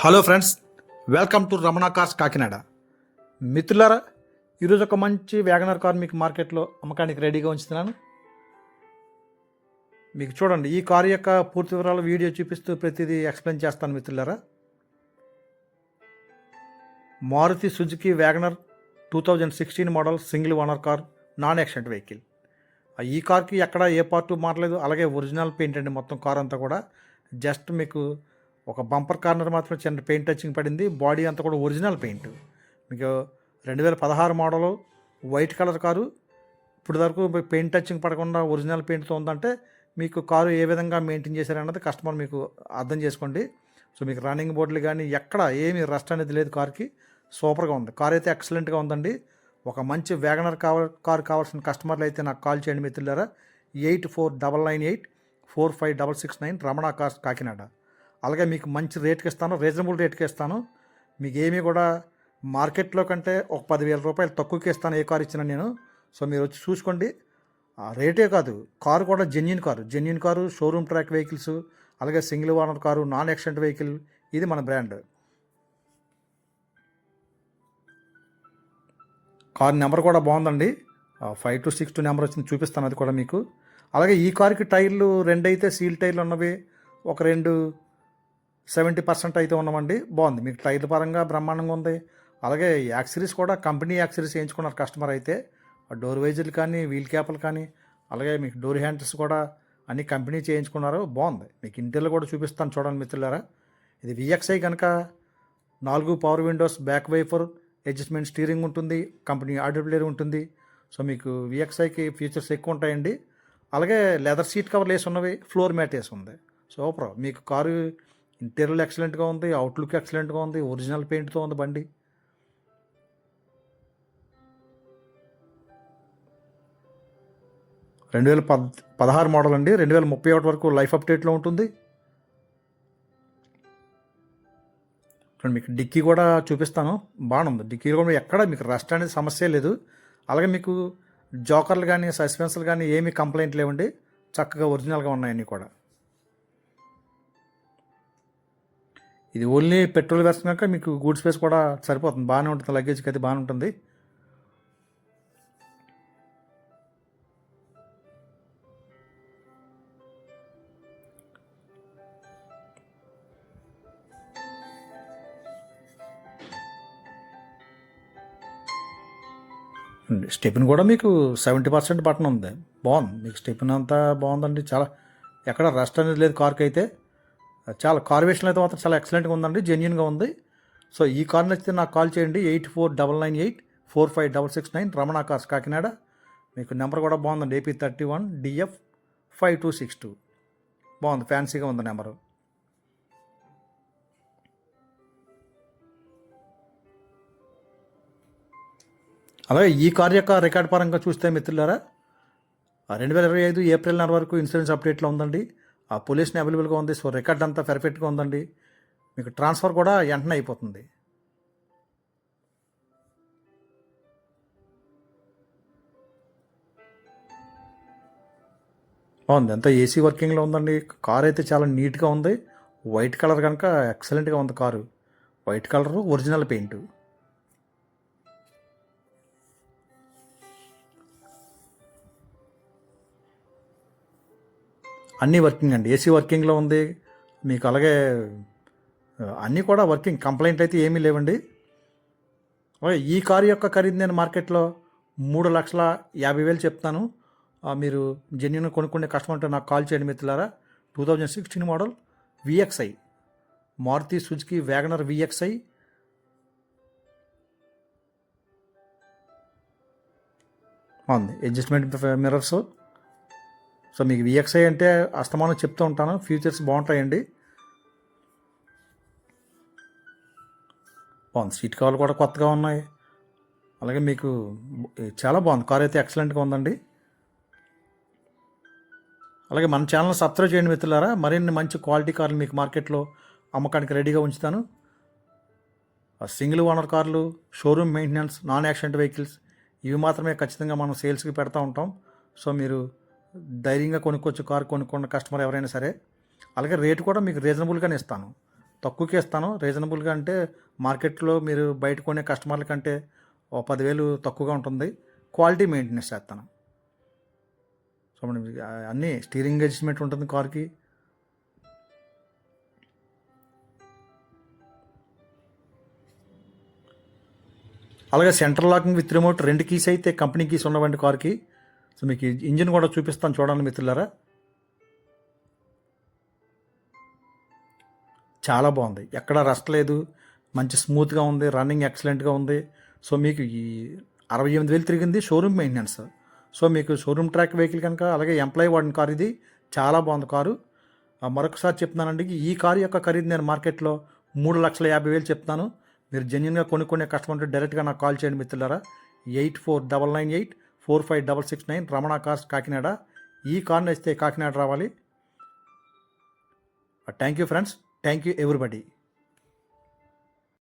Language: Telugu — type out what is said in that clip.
Hello friends, welcome to Ramana cars Kakinada. మిత్రులారా, ఈరోజు ఒక మంచి వ్యాగనర్ కార్ మీకు మార్కెట్లో అమ్మకానికి రెడీగా ఉంచుతున్నాను. మీకు చూడండి, ఈ కారు యొక్క పూర్తి వివరాలు వీడియో చూపిస్తూ ప్రతిదీ ఎక్స్ప్లెయిన్ చేస్తాను మిత్రులారా. Maruti Suzuki WagonR 2016 model single owner car, non accident vehicle. ఈ కార్కి ఎక్కడ ఏ పార్టు మారలేదు, అలాగే ఒరిజినల్ పెయింట్ అండి. మొత్తం కార్ అంతా కూడా జస్ట్ మీకు ఒక బంపర్ కార్నర్ మాత్రం చిన్న పెయింట్ టచింగ్ పడింది. బాడీ అంతా కూడా ఒరిజినల్ పెయింట్. మీకు 2016 మోడలు వైట్ కలర్ కారు. ఇప్పుడు వరకు పెయింట్ టచింగ్ పడకుండా ఒరిజినల్ పెయింట్తో ఉందంటే మీకు కారు ఏ విధంగా మెయింటైన్ చేశారన్నది కస్టమర్ మీకు అర్థం చేసుకోండి. సో మీకు రన్నింగ్ బోర్డులు కానీ ఎక్కడ ఏమీ రస్ట్ అనేది లేదు. కార్కి సూపర్గా ఉంది. కార్ అయితే ఎక్సలెంట్గా ఉందండి. ఒక మంచి వ్యాగనర్ కారు కావాల్సిన కస్టమర్లు అయితే నాకు కాల్ చేయండి మిత్రులారా. 8499845669 రమణ కార్స్ కాకినాడ. అలాగే మీకు మంచి రేట్కి ఇస్తాను, రీజనబుల్ రేట్కి ఇస్తాను. మీకు ఏమీ కూడా మార్కెట్లో కంటే ఒక 10,000 రూపాయలు తక్కువకి ఇస్తాను ఏ కారు ఇచ్చినా నేను. సో మీరు వచ్చి చూసుకోండి. రేటే కాదు, కారు కూడా genuine car, showroom track vehicles, అలాగే single owner car, non accident vehicle. ఇది మన బ్రాండ్. కార్ నెంబర్ కూడా బాగుందండి. 5262 నెంబర్ వచ్చింది, చూపిస్తాను అది కూడా మీకు. అలాగే ఈ కారుకి టైర్లు 2 అయితే సీల్ టైర్లు ఉన్నవి, ఒక 2 70% అయితే ఉన్నామండి. బాగుంది. మీకు టైర్ల పరంగా బ్రహ్మాండంగా ఉంది. అలాగే యాక్సరీస్ కూడా కంపెనీ యాక్సరీస్ వేయించుకున్నారు కస్టమర్ అయితే. డోర్ వైజర్లు కానీ, వీల్ క్యాప్లు కానీ, అలాగే మీకు డోర్ హ్యాండిల్స్ కూడా అన్ని కంపెనీ చేయించుకున్నారు. బాగుంది. మీకు ఇంటీరియర్ కూడా చూపిస్తాను చూడండి మిత్రులారా. ఇది VXI కనుక 4 power Windows, back వైఫర్, adjustment steering ఉంటుంది, కంపెనీ ఆడియో ప్లేయర్ ఉంటుంది. సో మీకు VXIకి ఫీచర్స్ ఎక్కువ ఉంటాయండి. అలాగే లెదర్ సీట్ కవర్లు వేసి ఉన్నవి, ఫ్లోర్ మ్యాట్ వేసి ఉంది. సూపర్. మీకు కారు ఇంటీరియర్ ఎక్సలెంట్గా ఉంది, అవుట్లుక్ ఎక్సలెంట్గా ఉంది, ఒరిజినల్ పెయింట్తో ఉంది బండి. రెండు 2016 మోడల్ అండి. 2031 వరకు లైఫ్ అప్డేట్లో ఉంటుంది. మీకు డిక్కీ కూడా చూపిస్తాను, బాగుంది. డిక్కీలో కూడా ఎక్కడ మీకు రస్ట్ అనేది సమస్య లేదు. అలాగే మీకు జోకర్లు కానీ, సస్పెన్సర్లు కానీ ఏమీ కంప్లైంట్ లేవండి. చక్కగా ఒరిజినల్గా ఉన్నాయన్నీ కూడా. ఇది ఓన్లీ పెట్రోల్ వెర్షన్ కనుక మీకు గూడ్ స్పేస్ కూడా సరిపోతుంది, బాగానే ఉంటుంది. లగేజ్కి అయితే బాగానే ఉంటుంది. స్టెప్ని కూడా మీకు 70% బటన్ ఉంది. బాగుంది. మీకు స్టెప్ని అంతా బాగుందండి. చాలా ఎక్కడ రస్ట్ అనేది లేదు కార్కి అయితే. చాలా కార్ విషయంలో అయితే మాత్రం చాలా ఎక్సలెంట్గా ఉందండి, జెన్యూన్గా ఉంది. సో ఈ కార్ నచ్చితే నాకు కాల్ చేయండి. 8499845669 రమణ కార్స్ కాకినాడ. మీకు నెంబర్ కూడా బాగుందండి, AP31DF5262. బాగుంది, ఫ్యాన్సీగా ఉంది నెంబరు. అలాగే ఈ కార్ యొక్క రికార్డ్ పరంగా చూస్తే మిత్రులారా, 2025 ఏప్రిల్ 4 వరకు ఇన్సూరెన్స్ అప్డేట్లో ఉందండి. ఆ పొల్యూషన్ అవైలబుల్గా ఉంది. సో రికార్డ్ అంతా పర్ఫెక్ట్గా ఉందండి. మీకు ట్రాన్స్ఫర్ కూడా వెంటనే అయిపోతుంది. బాగుంది. అంతా AC వర్కింగ్లో ఉందండి. కార్ అయితే చాలా నీట్గా ఉంది. వైట్ కలర్ కనుక ఎక్సలెంట్గా ఉంది car. White colour, original paint. అన్నీ వర్కింగ్ అండి. AC వర్కింగ్లో ఉంది మీకు. అలాగే అన్నీ కూడా వర్కింగ్, కంప్లైంట్ అయితే ఏమీ లేవండి. అలాగే ఈ కారు యొక్క ఖరీదు నేను మార్కెట్లో 3,50,000 చెప్తాను. మీరు జెన్యున్ కొనుక్కునే కస్టమర్ ఉంటే నాకు కాల్ చేయండి మిత్రులారా. 2016 model VXI, Maruti Suzuki WagonR VXI. బాగుంది. Adjustment mirrors. సో మీకు VXI అంటే అస్తమానం చెప్తూ ఉంటాను, ఫీచర్స్ బాగుంటాయండి. బాగుంది. సీట్ కవర్లు కూడా కొత్తగా ఉన్నాయి. అలాగే మీకు చాలా బాగుంది. కార్ అయితే ఎక్సలెంట్గా ఉందండి. అలాగే మన ఛానల్ సబ్స్క్రైబ్ చేయండి మిత్రులారా. మరిన్ని మంచి క్వాలిటీ కార్లు మీకు మార్కెట్లో అమ్మకానికి రెడీగా ఉంచుతాను. సింగిల్ ఓనర్ కార్లు, showroom maintenance, non accident vehicles, ఇవి మాత్రమే ఖచ్చితంగా మనం సేల్స్కి పెడతా ఉంటాం. సో మీరు ధైర్యంగా కొనుక్కోవచ్చు కారు, కొనుక్కున్న కస్టమర్ ఎవరైనా సరే. అలాగే రేటు కూడా మీకు రీజనబుల్గానే ఇస్తాను. తక్కువకే ఇస్తాను రీజనబుల్గా. అంటే మార్కెట్లో మీరు బయట కొనే కస్టమర్ల కంటే ఓ 10,000 తక్కువగా ఉంటుంది. క్వాలిటీ మెయింటెనెన్స్ చేస్తాను. సో మనం అన్నీ స్టీరింగ్ అడ్జస్ట్మెంట్ ఉంటుంది కార్కి. అలాగే central locking with remote 2 keys అయితే కంపెనీ కీస్ ఉన్నవండి కార్కి. సో మీకు ఇంజిన్ కూడా చూపిస్తాను చూడండి మిత్రులారా. చాలా బాగుంది, ఎక్కడ రస్ట్ లేదు, మంచి స్మూత్గా ఉంది, రన్నింగ్ ఎక్సలెంట్గా ఉంది. సో మీకు ఈ 68,000 తిరిగింది షోరూమ్ మెయింటెనెన్స్. సో మీకు షోరూమ్ ట్రాక్ వెహికల్ కనుక, అలాగే ఎంప్లాయీ వాడిన కారు ఇది. చాలా బాగుంది కారు. మరొకసారి చెప్తున్నానండి, ఈ కారు యొక్క ఖరీదు నేను మార్కెట్లో 3,50,000 చెప్తున్నాను. మీరు జెన్యున్గా కొనుక్కునే కస్టమర్ ఉంటే డైరెక్ట్గా నాకు కాల్ చేయండి మిత్రులారా. 8499845669 రమణ కార్స్ కాకినాడ. ఈ కార్ నచ్చితే కాకినాడ రావాలి. Thank you friends, thank you everybody.